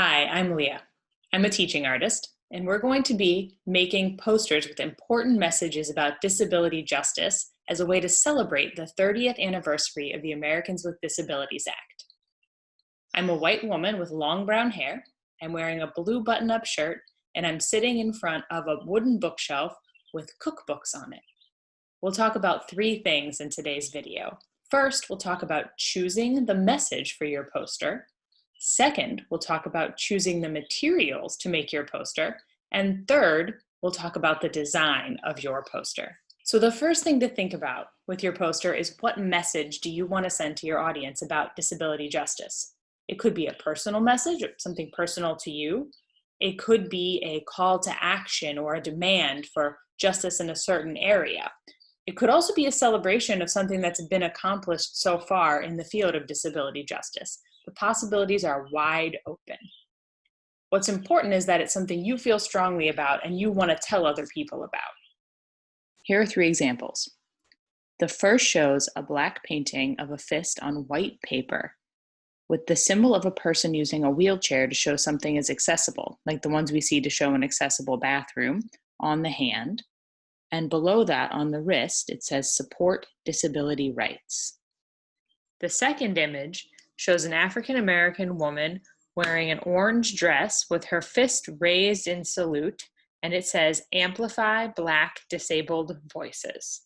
Hi, I'm Leah. I'm a teaching artist, and we're going to be making posters with important messages about disability justice as a way to celebrate the 30th anniversary of the Americans with Disabilities Act. I'm a white woman with long brown hair. I'm wearing a blue button-up shirt, and I'm sitting in front of a wooden bookshelf with cookbooks on it. We'll talk about three things in today's video. First, we'll talk about choosing the message for your poster. Second, we'll talk about choosing the materials to make your poster. And third, we'll talk about the design of your poster. So the first thing to think about with your poster is what message do you want to send to your audience about disability justice? It could be a personal message, or something personal to you. It could be a call to action or a demand for justice in a certain area. It could also be a celebration of something that's been accomplished so far in the field of disability justice. The possibilities are wide open. What's important is that it's something you feel strongly about and you want to tell other people about. Here are three examples. The first shows a black painting of a fist on white paper with the symbol of a person using a wheelchair to show something is accessible, like the ones we see to show an accessible bathroom, on the hand. And below that, on the wrist, it says support disability rights. The second image shows an African-American woman wearing an orange dress with her fist raised in salute, and it says amplify Black disabled voices.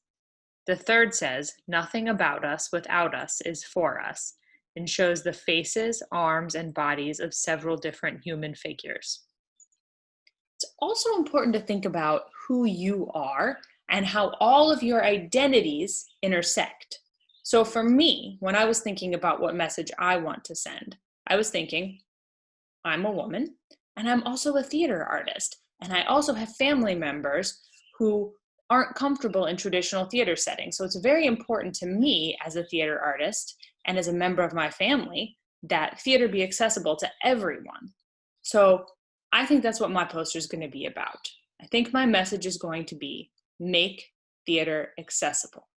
The third says nothing about us without us is for us, and shows the faces, arms, and bodies of several different human figures. It's also important to think about who you are and how all of your identities intersect. So for me, when I was thinking about what message I want to send, I was thinking, I'm a woman, and I'm also a theater artist, and I also have family members who aren't comfortable in traditional theater settings. So it's very important to me as a theater artist and as a member of my family that theater be accessible to everyone. So I think that's what my poster is going to be about. I think my message is going to be make theater accessible.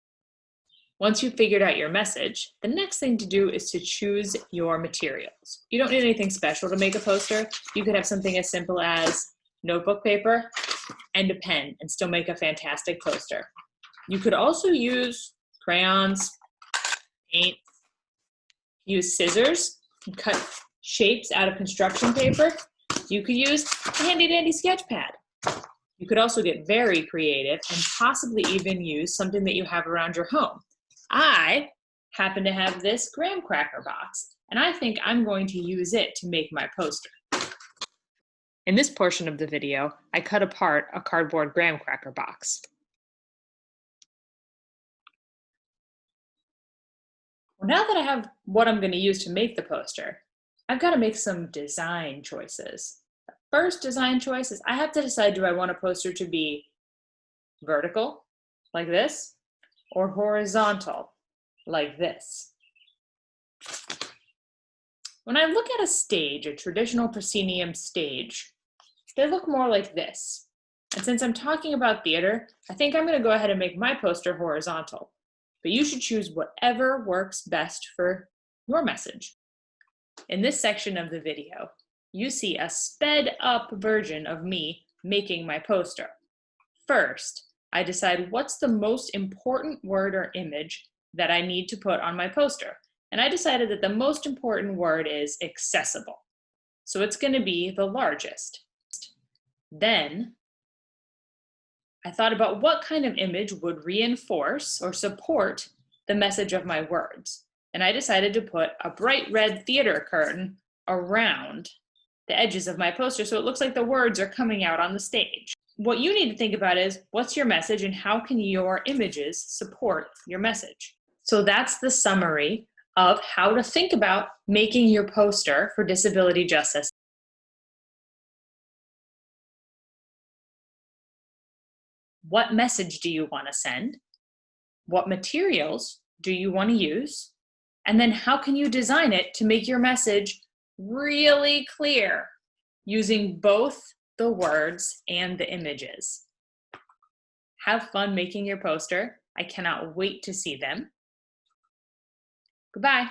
Once you've figured out your message, the next thing to do is to choose your materials. You don't need anything special to make a poster. You could have something as simple as notebook paper and a pen and still make a fantastic poster. You could also use crayons, paint, use scissors, and cut shapes out of construction paper. You could use a handy dandy sketch pad. You could also get very creative and possibly even use something that you have around your home. I happen to have this graham cracker box, and I think I'm going to use it to make my poster. In this portion of the video, I cut apart a cardboard graham cracker box. Well, now that I have what I'm going to use to make the poster, I've got to make some design choices. The first design choice is I have to decide, do I want a poster to be vertical, like this, or horizontal, like this? When I look at a stage, a traditional proscenium stage, they look more like this. And since I'm talking about theater, I think I'm going to go ahead and make my poster horizontal. But you should choose whatever works best for your message. In this section of the video, you see a sped up version of me making my poster. First, I decide what's the most important word or image that I need to put on my poster. And I decided that the most important word is accessible. So it's going to be the largest. Then I thought about what kind of image would reinforce or support the message of my words. And I decided to put a bright red theater curtain around the edges of my poster so it looks like the words are coming out on the stage. What you need to think about is what's your message and how can your images support your message? So that's the summary of how to think about making your poster for disability justice. What message do you want to send? What materials do you want to use? And then how can you design it to make your message really clear using both the words and the images? Have fun making your poster. I cannot wait to see them. Goodbye.